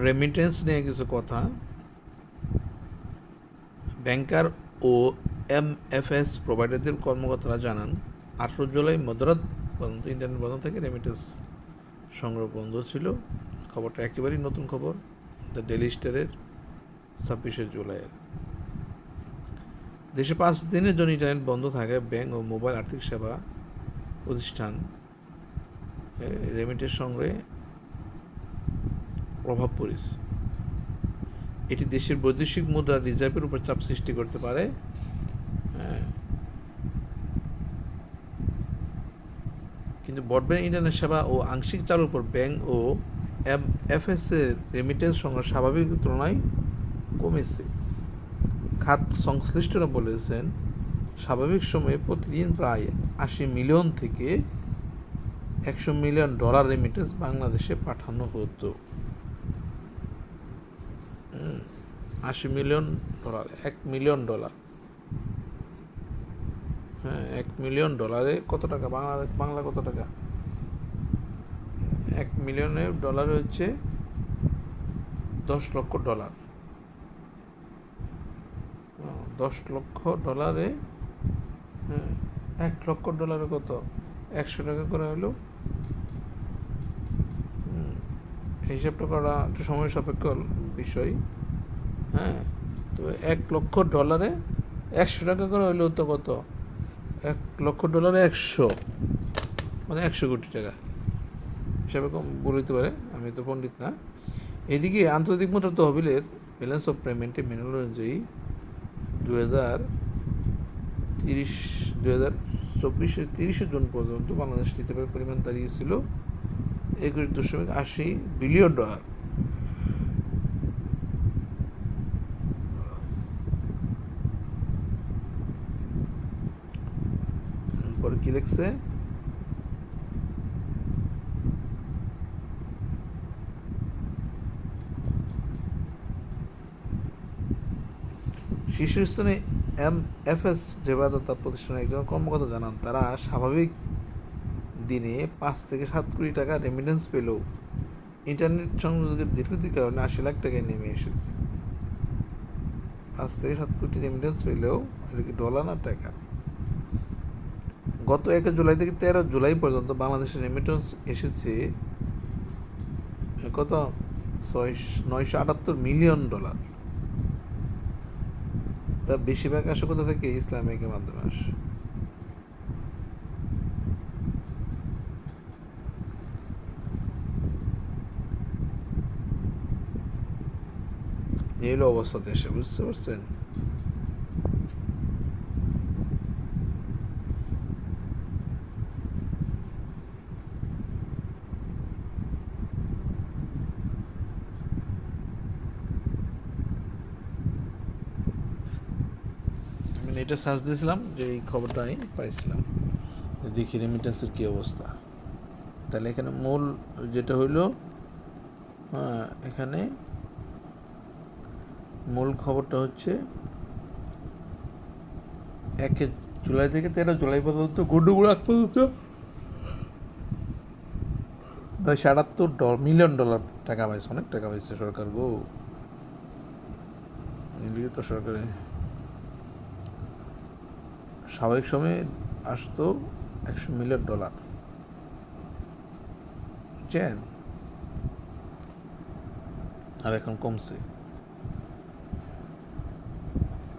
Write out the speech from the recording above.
Remittance নিয়ে কিছু কথা। ব্যাংকার ও এমএফএস প্রোভাইডারদের কর্মকর্তারা জানান, 18 জুলাই মধ্যরাত পর্যন্ত ইন্টারনেট বন্ধ থেকে রেমিটেন্স সংগ্রহ বন্ধ ছিল। খবরটা একেবারেই নতুন খবর, দ্য ডেইলি স্টারের 26 জুলাইয়ের। দেশে 5 দিনের জন্য ইন্টারনেট বন্ধ থাকায় ব্যাংক ও মোবাইল আর্থিক সেবা প্রতিষ্ঠান রেমিটেন্স সংগ্রহে প্রভাব পড়েছে। এটি দেশের বৈদেশিক মুদ্রার রিজার্ভের উপর চাপ সৃষ্টি করতে পারে। কিন্তু ব্রডব্যান্ড ইন্টারনেট সেবা ও আংশিক চালুর পর ব্যাংক ও এমএফএস এর রেমিটেন্স সংখ্যা স্বাভাবিক তুলনায় কমেছে। খাত সংশ্লিষ্টরা বলেছেন, স্বাভাবিক সময়ে প্রতিদিন প্রায় 80 মিলিয়ন থেকে 100 মিলিয়ন ডলার রেমিটেন্স বাংলাদেশে পাঠানো হতো। 80 মিলিয়ন ডলার, 1 মিলিয়ন ডলার। হ্যাঁ, 1 মিলিয়ন ডলারে কত টাকা? বাংলা কত টাকা? 1 মিলিয়নের ডলার হচ্ছে 10 লক্ষ ডলার। 10 লক্ষ ডলারে, 1 লক্ষ ডলারে কত? 100 টাকা করে হলো। হিসাবটা করা একটু সময় সাপেক্ষ বিষয়। হ্যাঁ, তো 1 লক্ষ ডলারে 100 টাকা করে হইলেও তো কত? 1 লক্ষ ডলারে 100, মানে 100 কোটি টাকা। হিসাবে কম বলতে পারে, আমি তো পণ্ডিত না। এদিকে আন্তর্জাতিক মুদ্রা তহবিলের ব্যালেন্স অফ পেমেন্টে ম্যানুয়াল অনুযায়ী 2024 30 জুন পর্যন্ত বাংলাদেশ রিজার্ভের পরিমাণ দাঁড়িয়েছিল 21.80 বিলিয়ন ডলার। পরে কি লিখছে? শীর্ষস্থানে এমএফএস সেবাদাতা প্রতিষ্ঠানের একজন কর্মকর্তা জানান, তারা স্বাভাবিক দিনে 5 থেকে 7 কোটি টাকা রেমিটেন্স পেলেও ইন্টারনেট সংযোগের ধীরগতির কারণে 80 লাখ টাকায় নেমে এসেছে। 5 থেকে 7 কোটি রেমিটেন্স পেলেও, এটা কি ডলার না টাকা? গত 1 জুলাই থেকে 13 জুলাই পর্যন্ত বাংলাদেশের রেমিটেন্স এসেছে কত? 978 মিলিয়ন ডলার। তার বেশিরভাগ আসে কোথা থেকে? ইসলামী ব্যাংকের মাধ্যমে আসে। এই হলো অবস্থা দেশে, বুঝতে পারছেন? আমি এটা সার্চ দিয়েছিলাম, যে এই খবরটা আমি পাইছিলাম, দেখি রেমিটেন্সের কী অবস্থা। তাহলে এখানে মূল যেটা হইল, এখানে মূল খবরটা হচ্ছে 1 জুলাই থেকে 13 জুলাই পর্যন্ত গন্ডগোল আগ পর্যন্ত 978 মিলিয়ন ডলার টাকা পাইছে। অনেক টাকা পাইছে সরকার গো। এদিকে তো সরকারে স্বাভাবিক সময়ে আসতো 100 মিলিয়ন ডলার, বুঝছেন? আর এখন কমছে।